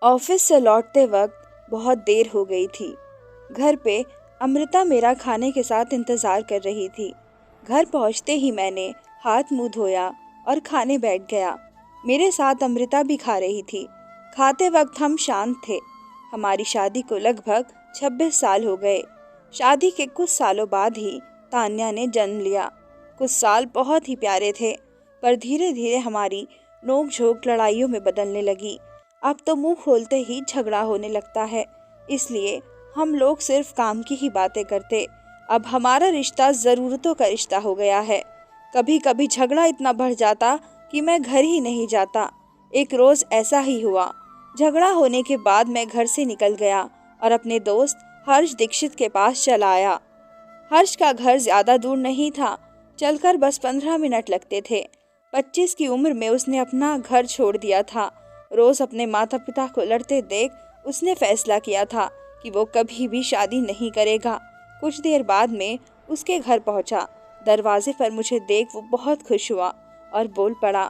Office से लौटते वक्त बहुत देर हो गई थी। घर पे अमृता मेरा खाने के साथ इंतज़ार कर रही थी। घर पहुंचते ही मैंने हाथ मुंह धोया और खाने बैठ गया। मेरे साथ अमृता भी खा रही थी। खाते वक्त हम शांत थे। हमारी शादी को लगभग 26 साल हो गए। शादी के कुछ सालों बाद ही तान्या ने जन्म लिया। कुछ साल बहुत ही प्यारे थे, पर धीरे धीरे हमारी नोक झोंक लड़ाइयों में बदलने लगी। अब तो मुंह खोलते ही झगड़ा होने लगता है, इसलिए हम लोग सिर्फ काम की ही बातें करते। अब हमारा रिश्ता ज़रूरतों का रिश्ता हो गया है। कभी कभी झगड़ा इतना बढ़ जाता कि मैं घर ही नहीं जाता। एक रोज़ ऐसा ही हुआ। झगड़ा होने के बाद मैं घर से निकल गया और अपने दोस्त हर्ष दीक्षित के पास चला आया। हर्ष का घर ज़्यादा दूर नहीं था, चलकर बस 15 मिनट लगते थे। 25 की उम्र में उसने अपना घर छोड़ दिया था। रोज अपने माता पिता को लड़ते देख उसने फैसला किया था कि वो कभी भी शादी नहीं करेगा। कुछ देर बाद में उसके घर पहुंचा। दरवाजे पर मुझे देख वो बहुत खुश हुआ और बोल पड़ा,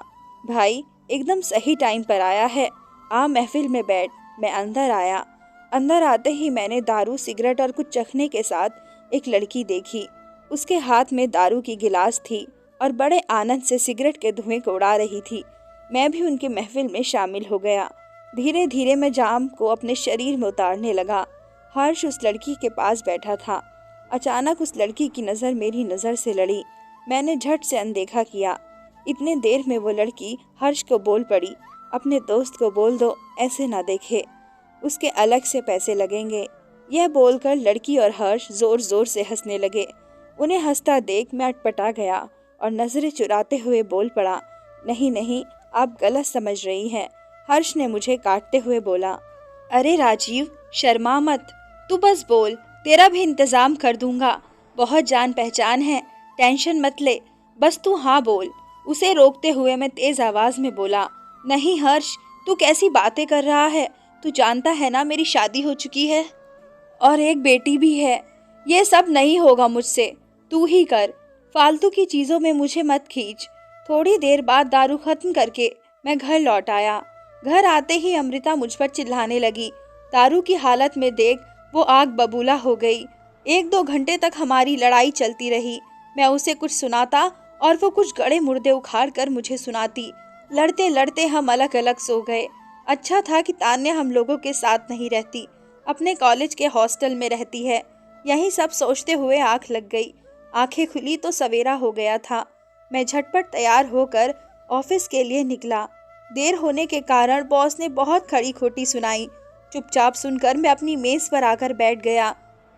भाई एकदम सही टाइम पर आया है, आ महफिल में बैठ। मैं अंदर आया। अंदर आते ही मैंने दारू, सिगरेट और कुछ चखने के साथ एक लड़की देखी। उसके हाथ में दारू की गिलास थी और बड़े आनंद से सिगरेट के धुएं को उड़ा रही थी। मैं भी उनके महफिल में शामिल हो गया। धीरे धीरे मैं जाम को अपने शरीर में उतारने लगा। हर्ष उस लड़की के पास बैठा था। अचानक उस लड़की की नज़र मेरी नज़र से लड़ी। मैंने झट से अनदेखा किया। इतने देर में वो लड़की हर्ष को बोल पड़ी, अपने दोस्त को बोल दो ऐसे ना देखे, उसके अलग से पैसे लगेंगे। यह बोलकर लड़की और हर्ष जोर जोर से हंसने लगे। उन्हें हंसता देख मैं अटपटा गया और नजरें चुराते हुए बोल पड़ा, नहीं नहीं, आप गलत समझ रही हैं। हर्ष ने मुझे काटते हुए बोला, अरे राजीव, शर्मा मत, तू बस बोल, तेरा भी इंतजाम कर दूंगा। बहुत जान पहचान है, टेंशन मत ले, बस तू हाँ बोल। उसे रोकते हुए मैं तेज आवाज में बोला, नहीं हर्ष, तू कैसी बातें कर रहा है? तू जानता है ना मेरी शादी हो चुकी है और एक बेटी भी है। ये सब नहीं होगा मुझसे, तू ही कर। फालतू की चीजों में मुझे मत खींच। थोड़ी देर बाद दारू खत्म करके मैं घर लौट आया। घर आते ही अमृता मुझ पर चिल्लाने लगी। दारू की हालत में देख वो आग बबूला हो गई। 1-2 घंटे तक हमारी लड़ाई चलती रही। मैं उसे कुछ सुनाता और वो कुछ गड़े मुर्दे उखाड़ कर मुझे सुनाती। लड़ते लड़ते हम अलग अलग सो गए। अच्छा था कि तान्या हम लोगों के साथ नहीं रहती, अपने कॉलेज के हॉस्टल में रहती है। यही सब सोचते हुए आंख लग गई। आंखें खुली तो सवेरा हो गया था। मैं झटपट तैयार होकर ऑफिस के लिए निकला। देर होने के कारण बॉस ने बहुत खड़ी खोटी सुनाई। चुपचाप सुनकर मैं अपनी मेज पर आकर बैठ गया।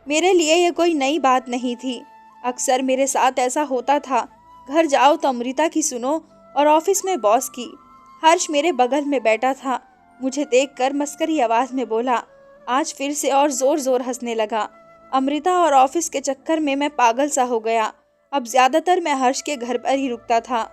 मेरे लिए यह कोई नई बात नहीं थी, अक्सर मेरे साथ ऐसा होता था। घर जाओ तो अमृता की सुनो और ऑफिस में बॉस की। हर्ष मेरे बगल में बैठा था। मुझे देखकर मस्करी आवाज में बोला, आज फिर से और जोर जोर हंसने लगा। अमृता और ऑफिस के चक्कर में मैं पागल सा हो गया। अब ज्यादातर मैं हर्ष के घर पर ही रुकता था।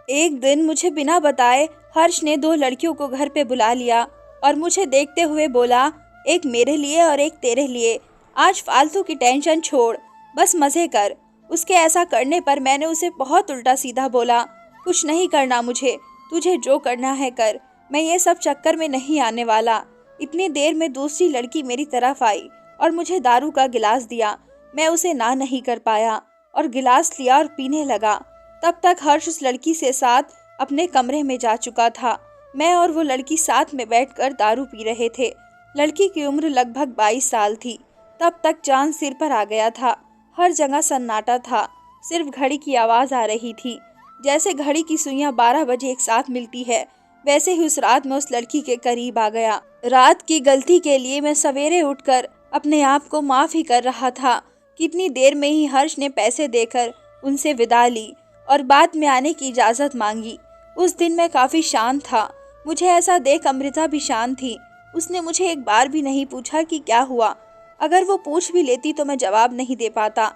एक दिन मुझे बिना बताए हर्ष ने 2 लड़कियों को घर पे बुला लिया और मुझे देखते हुए बोला, एक मेरे लिए और एक तेरे लिए। आज फालतू की टेंशन छोड़, बस मजे कर। उसके ऐसा करने पर मैंने उसे बहुत उल्टा सीधा बोला, कुछ नहीं करना मुझे, तुझे जो करना है कर, मैं ये सब चक्कर में नहीं आने वाला। इतनी देर में दूसरी लड़की मेरी तरफ आई और मुझे दारू का गिलास दिया। मैं उसे ना नहीं कर पाया और गिलास लिया और पीने लगा। तब तक हर्ष उस लड़की से साथ अपने कमरे में जा चुका था। मैं और वो लड़की साथ में बैठकर दारू पी रहे थे। लड़की की उम्र लगभग 22 साल थी। तब तक चांद सिर पर आ गया था। हर जगह सन्नाटा था, सिर्फ घड़ी की आवाज आ रही थी। जैसे घड़ी की सुइयां 12 बजे एक साथ मिलती है, वैसे ही उस रात में उस लड़की के करीब आ गया। रात की गलती के लिए मैं सवेरे उठकर अपने आप को माफ ही कर रहा था। कितनी देर में ही हर्ष ने पैसे देकर उनसे विदा ली और बाद में आने की इजाजत मांगी। उस दिन मैं काफी शांत था। मुझे ऐसा देख अमृता भी शांत थी। उसने मुझे एक बार भी नहीं पूछा कि क्या हुआ। अगर वो पूछ भी लेती तो मैं जवाब नहीं दे पाता।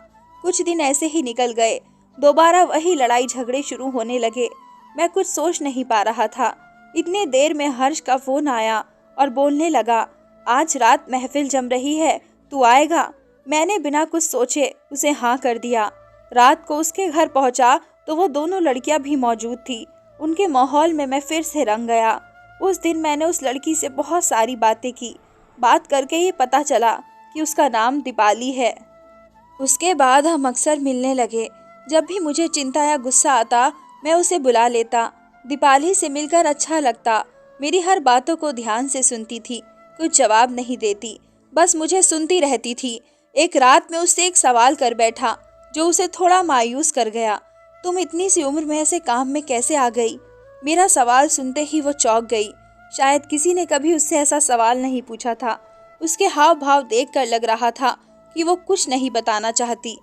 कुछ दिन ऐसे ही निकल गए। दोबारा वही लड़ाई झगड़े शुरू होने लगे। मैं कुछ सोच नहीं पा रहा था। इतने देर में हर्ष का फोन आया और बोलने लगा, आज रात महफिल जम रही है, तू आएगा? मैंने बिना कुछ सोचे उसे हाँ कर दिया। रात को उसके घर पहुंचा तो वो दोनों लड़कियां भी मौजूद थी। उनके माहौल में मैं फिर से रंग गया। उस दिन मैंने उस लड़की से बहुत सारी बातें की। बात करके ही पता चला कि उसका नाम दीपाली है। उसके बाद हम अक्सर मिलने लगे। जब भी मुझे चिंता या गुस्सा आता मैं उसे बुला लेता। दीपाली से मिलकर अच्छा लगता। मेरी हर बातों को ध्यान से सुनती थी, कुछ जवाब नहीं देती, बस मुझे सुनती रहती थी। एक रात में उससे एक सवाल कर बैठा जो उसे थोड़ा मायूस कर गया। तुम इतनी सी उम्र में ऐसे काम में कैसे आ गई? मेरा सवाल सुनते ही वो चौंक गई। शायद किसी ने कभी उससे ऐसा सवाल नहीं पूछा था। उसके हाव भाव देखकर लग रहा था कि वो कुछ नहीं बताना चाहती।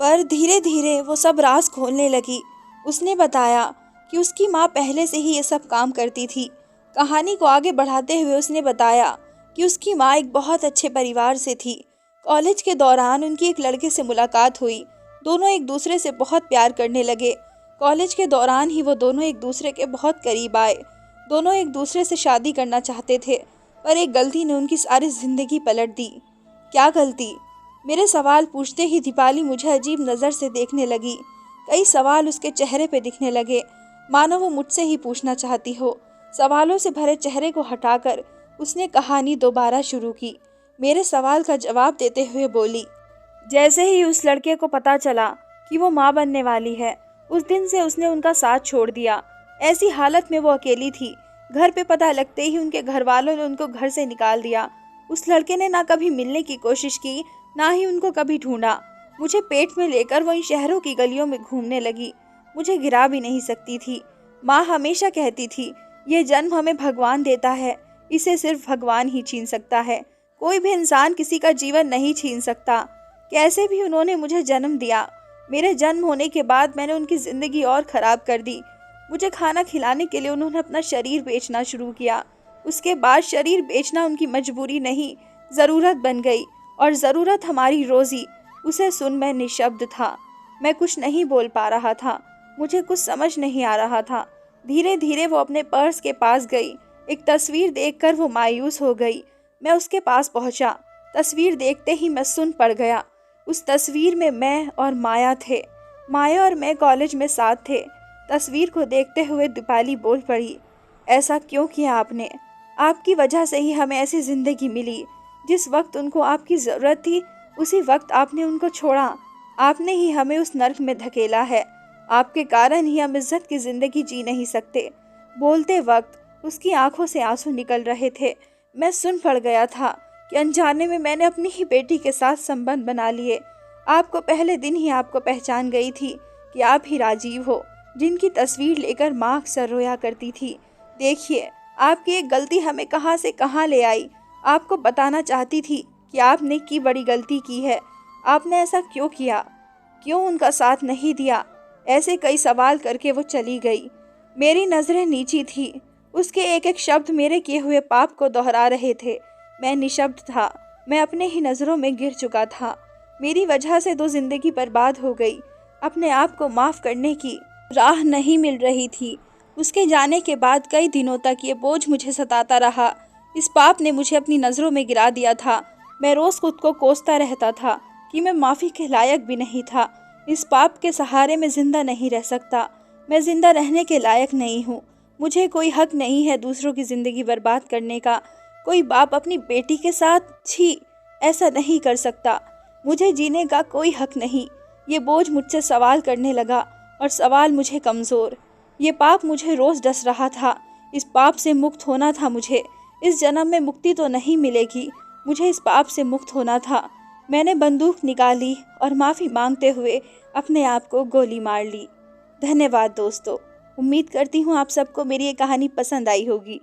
पर धीरे धीरे वो सब राज खोलने लगी। उसने बताया कि उसकी माँ पहले से ही ये सब काम करती थी। कहानी को आगे बढ़ाते हुए उसने बताया कि उसकी माँ एक बहुत अच्छे परिवार से थी। कॉलेज के दौरान उनकी एक लड़के से मुलाकात हुई। दोनों एक दूसरे से बहुत प्यार करने लगे। कॉलेज के दौरान ही वो दोनों एक दूसरे के बहुत करीब आए। दोनों एक दूसरे से शादी करना चाहते थे, पर एक गलती ने उनकी सारी जिंदगी पलट दी। क्या गलती? मेरे सवाल पूछते ही दीपाली मुझे अजीब नज़र से देखने लगी। कई सवाल उसके चेहरे पे दिखने लगे, मानो वो मुझसे ही पूछना चाहती हो। सवालों से भरे चेहरे को हटाकर उसने कहानी दोबारा शुरू की। मेरे सवाल का जवाब देते हुए बोली, जैसे ही उस लड़के को पता चला कि वो माँ बनने वाली है, उस दिन से उसने उनका साथ छोड़ दिया। ऐसी हालत में वो अकेली थी। घर पे पता लगते ही उनके घर वालों ने उनको घर से निकाल दिया। उस लड़के ने ना कभी मिलने की कोशिश की, ना ही उनको कभी ढूंढा। मुझे पेट में लेकर वो इन शहरों की गलियों में घूमने लगी। मुझे गिरा भी नहीं सकती थी। माँ हमेशा कहती थी, ये जन्म हमें भगवान देता है, इसे सिर्फ भगवान ही छीन सकता है। कोई भी इंसान किसी का जीवन नहीं छीन सकता। कैसे भी उन्होंने मुझे जन्म दिया। मेरे जन्म होने के बाद मैंने उनकी जिंदगी और खराब कर दी। मुझे खाना खिलाने के लिए उन्होंने अपना शरीर बेचना शुरू किया। उसके बाद शरीर बेचना उनकी मजबूरी नहीं, ज़रूरत बन गई, और ज़रूरत हमारी रोज़ी। उसे सुन मैं निशब्द था। मैं कुछ नहीं बोल पा रहा था। मुझे कुछ समझ नहीं आ रहा था। धीरे धीरे वो अपने पर्स के पास गई। एक तस्वीर देखकर वो मायूस हो गई। मैं उसके पास पहुंचा। तस्वीर देखते ही मैं सुन पड़ गया। उस तस्वीर में मैं और माया थे। माया और मैं कॉलेज में साथ थे। तस्वीर को देखते हुए दीपाली बोल पड़ी, ऐसा क्यों किया आपने? आपकी वजह से ही हमें ऐसी जिंदगी मिली। जिस वक्त उनको आपकी ज़रूरत थी, उसी वक्त आपने उनको छोड़ा। आपने ही हमें उस नर्क में धकेला है। आपके कारण ही हम इज्जत की ज़िंदगी जी नहीं सकते। बोलते वक्त उसकी आंखों से आंसू निकल रहे थे। मैं सुन पड़ गया था कि अनजाने में मैंने अपनी ही बेटी के साथ संबंध बना लिए। आपको पहले दिन ही आपको पहचान गई थी कि आप ही राजीव हो, जिनकी तस्वीर लेकर माँ अक्सर रोया करती थी। देखिए, आपकी एक गलती हमें कहाँ से कहाँ ले आई। आपको बताना चाहती थी कि आपने की बड़ी गलती की है। आपने ऐसा क्यों किया? क्यों उनका साथ नहीं दिया? ऐसे कई सवाल करके वो चली गई। मेरी नज़रें नीची थी। उसके एक एक शब्द मेरे किए हुए पाप को दोहरा रहे थे। मैं निशब्द था। मैं अपने ही नज़रों में गिर चुका था। मेरी वजह से 2 जिंदगी बर्बाद हो गई। अपने आप को माफ़ करने की राह नहीं मिल रही थी। उसके जाने के बाद कई दिनों तक ये बोझ मुझे सताता रहा। इस पाप ने मुझे अपनी नज़रों में गिरा दिया था। मैं रोज़ खुद को कोसता रहता था कि मैं माफ़ी के लायक भी नहीं था। इस पाप के सहारे मैं जिंदा नहीं रह सकता। मैं जिंदा रहने के लायक नहीं हूँ। मुझे कोई हक नहीं है दूसरों की ज़िंदगी बर्बाद करने का। कोई बाप अपनी बेटी के साथ, छी, ऐसा नहीं कर सकता। मुझे जीने का कोई हक नहीं। ये बोझ मुझसे सवाल करने लगा, और सवाल मुझे कमज़ोर। ये पाप मुझे रोज़ डस रहा था। इस पाप से मुक्त होना था मुझे। इस जन्म में मुक्ति तो नहीं मिलेगी। मुझे इस पाप से मुक्त होना था। मैंने बंदूक निकाली और माफ़ी मांगते हुए अपने आप को गोली मार ली। धन्यवाद दोस्तों। उम्मीद करती हूँ आप सबको मेरी ये कहानी पसंद आई होगी।